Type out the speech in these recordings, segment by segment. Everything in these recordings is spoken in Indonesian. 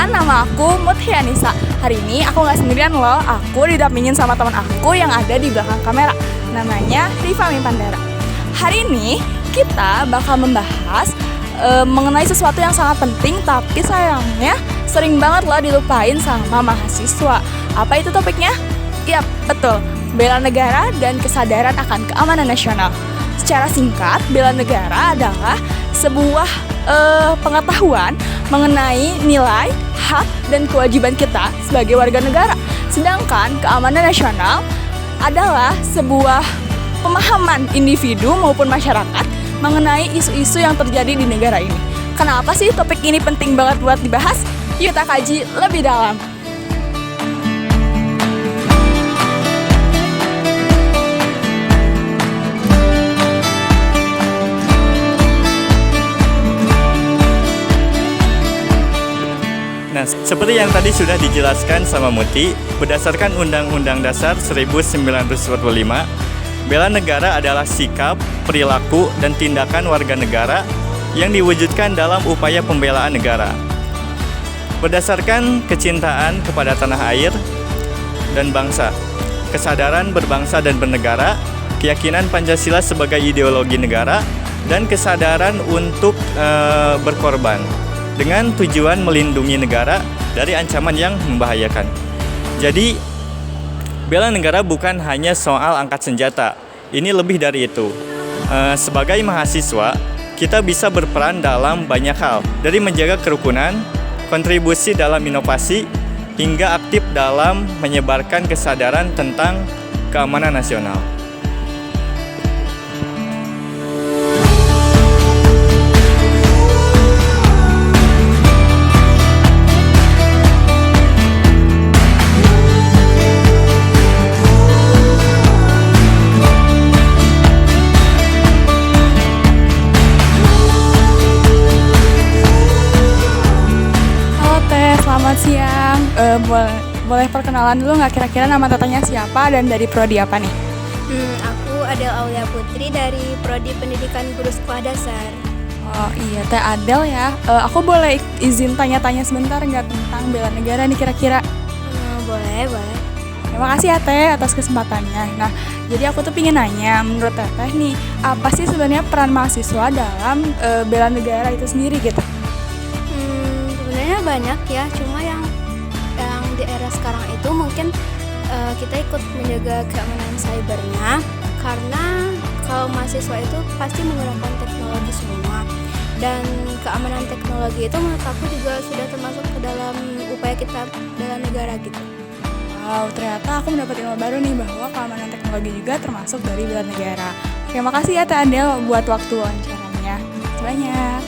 Perkenalkan, nama aku Muthianisa. Hari ini aku nggak sendirian loh, aku didampingin sama teman aku yang ada di belakang kamera. Namanya Rifa Mipandara. Hari ini kita bakal membahas mengenai sesuatu yang sangat penting, tapi sayangnya sering banget loh dilupain sama mahasiswa. Apa itu topiknya? Yap, betul. Bela negara dan kesadaran akan keamanan nasional. Secara singkat, bela negara adalah sebuah pengetahuan mengenai nilai, hak, dan kewajiban kita sebagai warga negara. Sedangkan keamanan nasional adalah sebuah pemahaman individu maupun masyarakat mengenai isu-isu yang terjadi di negara ini. Kenapa sih topik ini penting banget buat dibahas? Yuk kita kaji lebih dalam. Nah, seperti yang tadi sudah dijelaskan sama Muti, berdasarkan Undang-Undang Dasar 1945, bela negara adalah sikap, perilaku, dan tindakan warga negara yang diwujudkan dalam upaya pembelaan negara. Berdasarkan kecintaan kepada tanah air dan bangsa, kesadaran berbangsa dan bernegara, keyakinan Pancasila sebagai ideologi negara, dan kesadaran untuk berkorban dengan tujuan melindungi negara dari ancaman yang membahayakan. Jadi, bela negara bukan hanya soal angkat senjata. Ini lebih dari itu. Sebagai mahasiswa, kita bisa berperan dalam banyak hal, dari menjaga kerukunan, kontribusi dalam inovasi, hingga aktif dalam menyebarkan kesadaran tentang keamanan nasional. Selamat siang, boleh perkenalan dulu nggak kira-kira nama tetehnya siapa dan dari prodi apa nih? Aku Adel Aulia Putri dari Prodi Pendidikan Guru Sekolah Dasar. Oh iya, Teh Adel ya. Aku boleh izin tanya-tanya sebentar nggak tentang bela negara nih kira-kira? Boleh. Terima kasih ya Teh atas kesempatannya. Nah, jadi aku tuh pingin nanya, menurut Teteh nih, apa sih sebenarnya peran mahasiswa dalam bela negara itu sendiri gitu? Sebenarnya banyak ya, cuma yang di era sekarang itu mungkin kita ikut menjaga keamanan cybernya, karena kalau mahasiswa itu pasti menggunakan teknologi semua, dan keamanan teknologi itu menurut aku juga sudah termasuk ke dalam upaya kita bela negara gitu. Wow, ternyata aku mendapat ilmu baru nih bahwa keamanan teknologi juga termasuk dari bela negara. Terima kasih ya Teh Adel buat waktu wawancaranya. Banyak.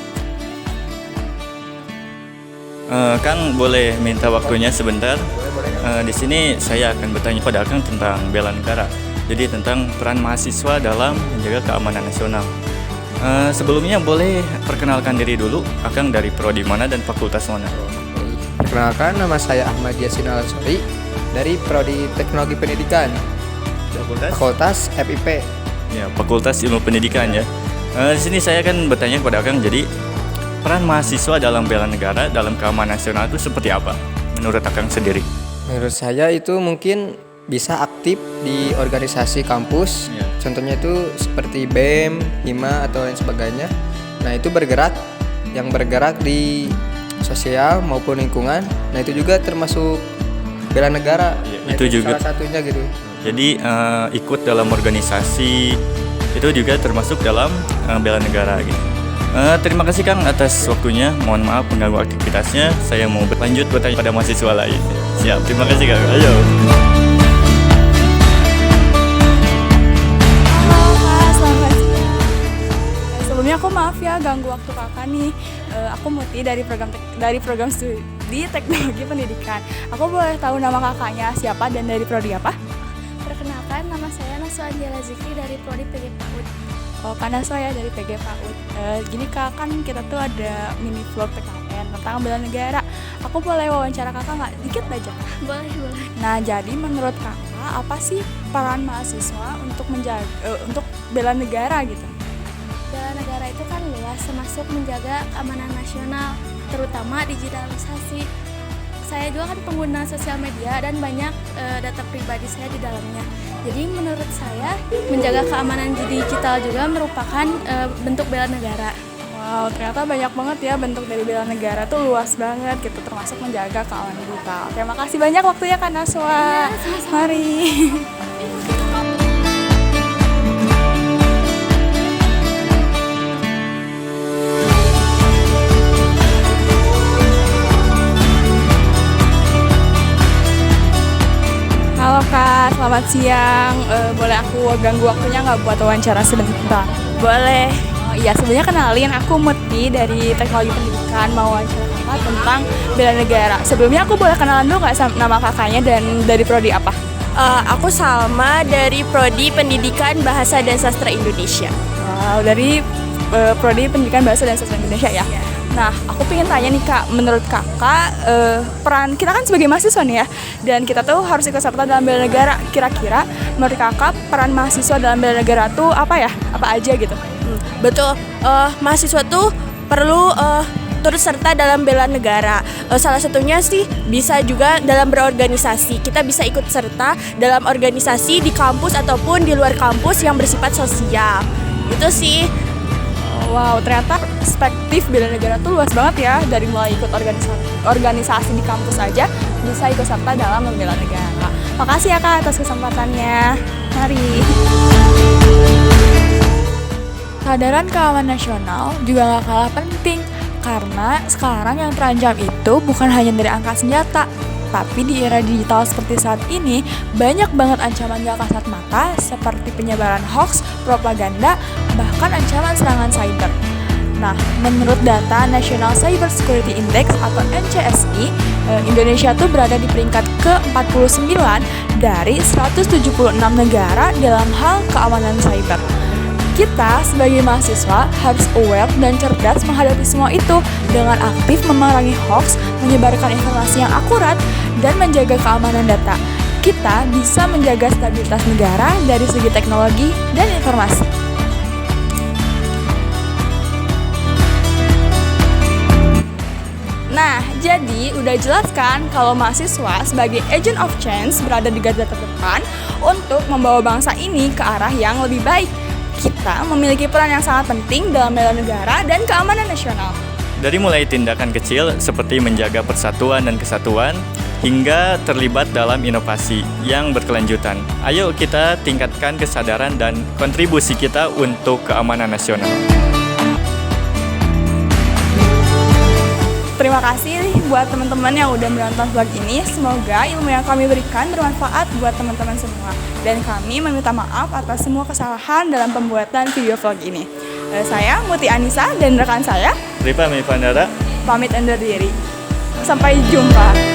Kang boleh minta waktunya sebentar? Di sini saya akan bertanya pada Kang tentang bela negara. Jadi tentang peran mahasiswa dalam menjaga keamanan nasional. Sebelumnya boleh perkenalkan diri dulu, Akang dari prodi mana dan fakultas mana? Perkenalkan, nama saya Ahmad Yasin Al-Ansori dari Prodi Teknologi Pendidikan, Fakultas FIP. Ya, Fakultas Ilmu Pendidikan ya. Di sini saya akan bertanya kepada Akang, jadi peran mahasiswa dalam bela negara dalam keamanan nasional itu seperti apa menurut Akang sendiri? Menurut saya itu mungkin bisa aktif di organisasi kampus, Ya. contohnya itu seperti BEM, HIMA atau lain sebagainya. Nah itu bergerak di sosial maupun lingkungan. Nah itu juga termasuk bela negara. Ya, Nah, itu juga salah satunya gitu. Jadi ikut dalam organisasi itu juga termasuk dalam bela negara gitu. Terima kasih Kang atas waktunya. Mohon maaf mengganggu aktivitasnya. Saya mau berlanjut bertanya pada mahasiswa lain. Siap, terima kasih Kang. Ayo. Halo Kak, selamat siang. Sebelumnya aku maaf ya ganggu waktu kakak nih. Aku Muti dari program studi teknologi pendidikan. Aku boleh tahu nama kakaknya siapa dan dari prodi apa? Perkenalkan, nama saya Naswa Anjela Zikri dari Prodi PG PAUD. Oh, karena saya dari PG PAUD. Gini Kak, kan kita tuh ada mini vlog PKN tentang bela negara. Aku boleh wawancara kakak nggak? Dikit aja. Boleh. Nah, jadi menurut kakak apa sih peran mahasiswa untuk untuk bela negara gitu? Bela negara itu kan luas, termasuk menjaga keamanan nasional, terutama digitalisasi. saya juga kan pengguna sosial media dan banyak data pribadi saya di dalamnya. Jadi menurut saya menjaga keamanan digital juga merupakan bentuk bela negara. Wow, ternyata banyak banget ya bentuk dari bela negara tuh luas banget gitu, termasuk menjaga keamanan digital. Terima kasih banyak waktunya Kak Naswa. Mari. Halo Kak, selamat siang. Boleh aku ganggu waktunya nggak buat wawancara sebentar? Boleh. Oh, iya, sebenarnya kenalin, aku Muti dari Teknologi Pendidikan, mau wawancara kakak tentang bela negara. Sebelumnya aku boleh kenalan dulu nggak sama nama kakaknya dan dari prodi apa? Aku Salma dari Prodi Pendidikan Bahasa dan Sastra Indonesia. Wow, dari prodi Pendidikan Bahasa dan Sastra Indonesia ya? Nah, aku pengen tanya nih Kak, menurut kakak peran kita kan sebagai mahasiswa nih ya, dan kita tuh harus ikut serta dalam bela negara. Kira-kira menurut kakak peran mahasiswa dalam bela negara tuh apa ya? Apa aja gitu? Betul, mahasiswa tuh perlu turut serta dalam bela negara. Salah satunya sih bisa juga dalam berorganisasi. Kita bisa ikut serta dalam organisasi di kampus ataupun di luar kampus yang bersifat sosial. Itu sih. Wow, ternyata perspektif bela negara tuh luas banget ya. Dari mulai ikut organisasi di kampus aja bisa ikut serta dalam membela negara. Makasih ya Kak atas kesempatannya. Mari. Kesadaran keamanan nasional juga gak kalah penting, karena sekarang yang terancam itu bukan hanya dari angkat senjata, tapi di era digital seperti saat ini banyak banget ancaman gak kasat mata seperti penyebaran hoax, propaganda, bahkan ancaman serangan cyber. Nah, menurut data National Cyber Security Index atau NCSI, Indonesia tuh berada di peringkat ke-49 dari 176 negara dalam hal keamanan cyber. Kita sebagai mahasiswa harus aware dan cerdas menghadapi semua itu dengan aktif memerangi hoax, menyebarkan informasi yang akurat, dan menjaga keamanan data. Kita bisa menjaga stabilitas negara dari segi teknologi dan informasi. Nah, jadi udah jelas kan kalau mahasiswa sebagai agent of change berada di garda terdepan untuk membawa bangsa ini ke arah yang lebih baik. Kita memiliki peran yang sangat penting dalam bela negara dan keamanan nasional. Dari mulai tindakan kecil seperti menjaga persatuan dan kesatuan, hingga terlibat dalam inovasi yang berkelanjutan. Ayo kita tingkatkan kesadaran dan kontribusi kita untuk keamanan nasional. Terima kasih buat teman-teman yang udah menonton vlog ini. Semoga ilmu yang kami berikan bermanfaat buat teman-teman semua. Dan kami meminta maaf atas semua kesalahan dalam pembuatan video vlog ini. Saya Muti Anissa dan rekan saya Rifa Mipandara pamit undur diri. Sampai jumpa.